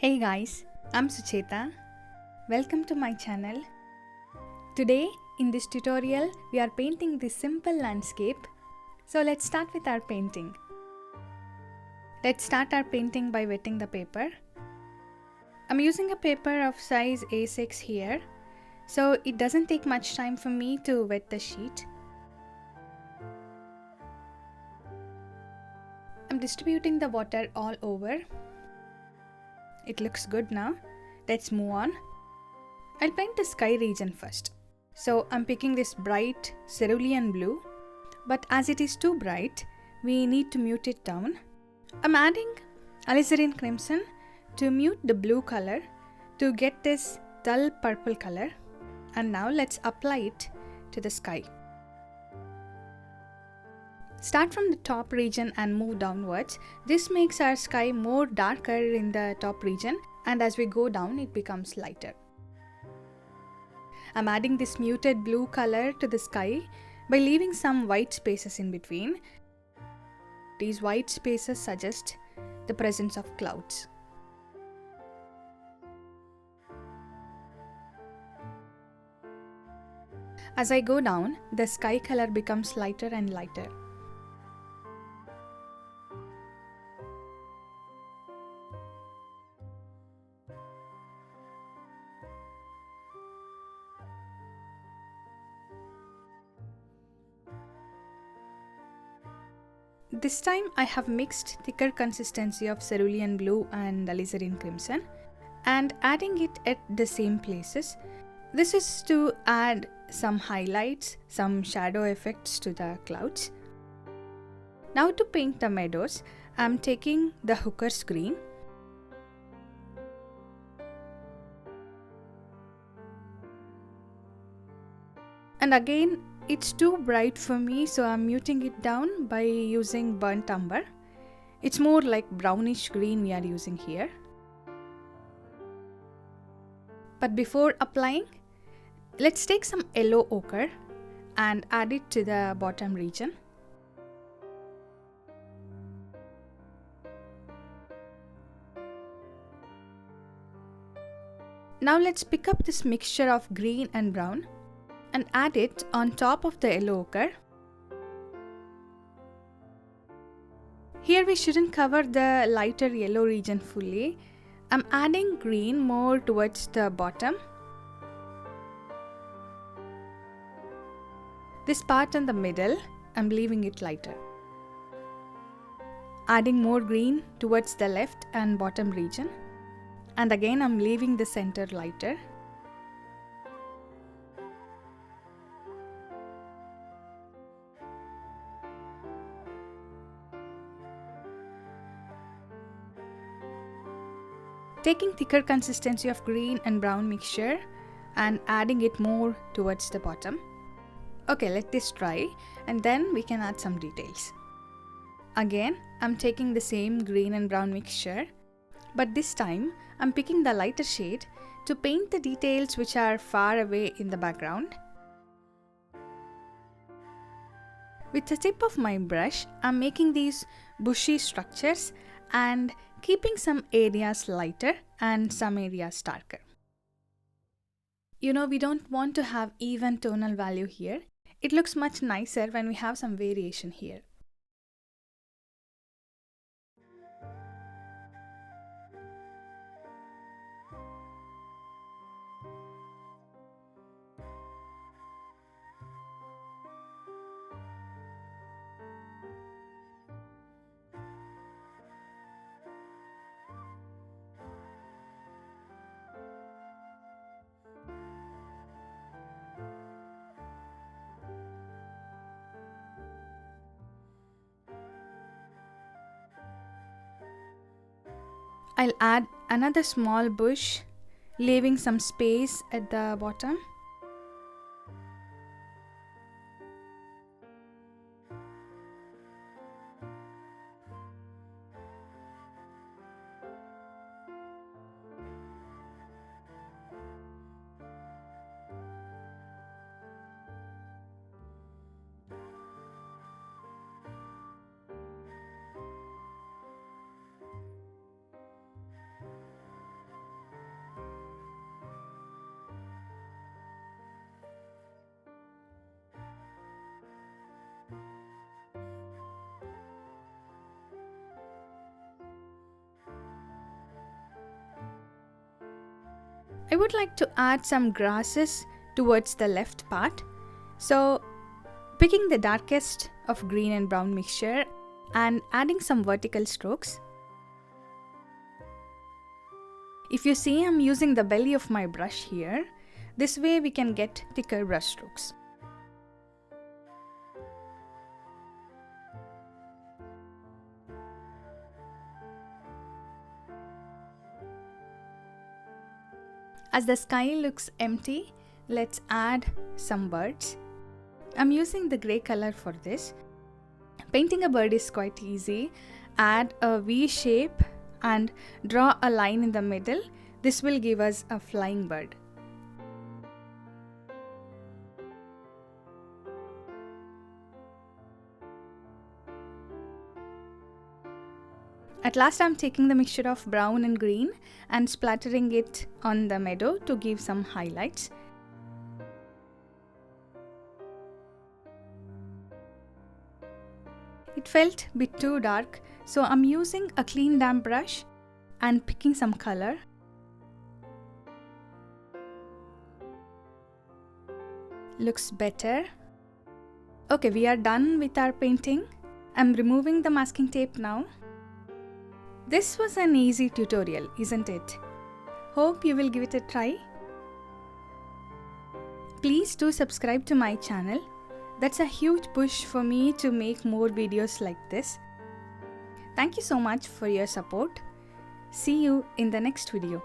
Hey guys, I'm Sucheta. Welcome to my channel. Today in this tutorial we are painting this simple landscape. So let's start with our painting. Let's start our painting by wetting the paper. I'm using a paper of size A6 here, so it doesn't take much time for me to wet the sheet. I'm distributing the water all over. It looks good now. Let's move on. I'll paint the sky region first. So I'm picking this bright cerulean blue, but as it is too bright, we need to mute it down. I'm adding alizarin crimson to mute the blue color to get this dull purple color. And now let's apply it to the sky. Start from the top region and move downwards. This makes our sky more darker in the top region, and as we go down it becomes lighter. I'm adding this muted blue color to the sky by leaving some white spaces in between. These white spaces suggest the presence of clouds. As I go down, the sky color becomes lighter and lighter. This time I have mixed thicker consistency of cerulean blue and alizarin crimson and adding it at the same places. This is to add some highlights, some shadow effects to the clouds. Now to paint the meadows, I am taking the hooker's green. And again, it's too bright for me, so I'm muting it down by using burnt umber. It's more like brownish green we are using here. But before applying, let's take some yellow ochre and add it to the bottom region. Now let's pick up this mixture of green and brown and add it on top of the yellow ochre. Here we shouldn't cover the lighter yellow region fully. I'm adding green more towards the bottom. This part in the middle, I'm leaving it lighter. Adding more green towards the left and bottom region. And again I'm leaving the center lighter. Taking thicker consistency of green and brown mixture and adding it more towards the bottom. Okay, let this dry and then we can add some details. Again, I'm taking the same green and brown mixture, but this time I'm picking the lighter shade to paint the details which are far away in the background. With the tip of my brush, I'm making these bushy structures and keeping some areas lighter and some areas darker. We don't want to have even tonal value here. It looks much nicer when we have some variation here. I'll add another small bush, leaving some space at the bottom. I would like to add some grasses towards the left part. So picking the darkest of green and brown mixture and adding some vertical strokes. If you see, I'm using the belly of my brush here. This way we can get thicker brush strokes. As the sky looks empty, let's add some birds. I'm using the grey color for this. Painting a bird is quite easy. Add a V shape and draw a line in the middle. This will give us a flying bird. At last, I'm taking the mixture of brown and green and splattering it on the meadow to give some highlights. It felt a bit too dark, so I'm using a clean damp brush and picking some color. Looks better. Okay, we are done with our painting. I'm removing the masking tape now. This was an easy tutorial, isn't it? Hope you will give it a try. Please do subscribe to my channel. That's a huge push for me to make more videos like this. Thank you so much for your support. See you in the next video.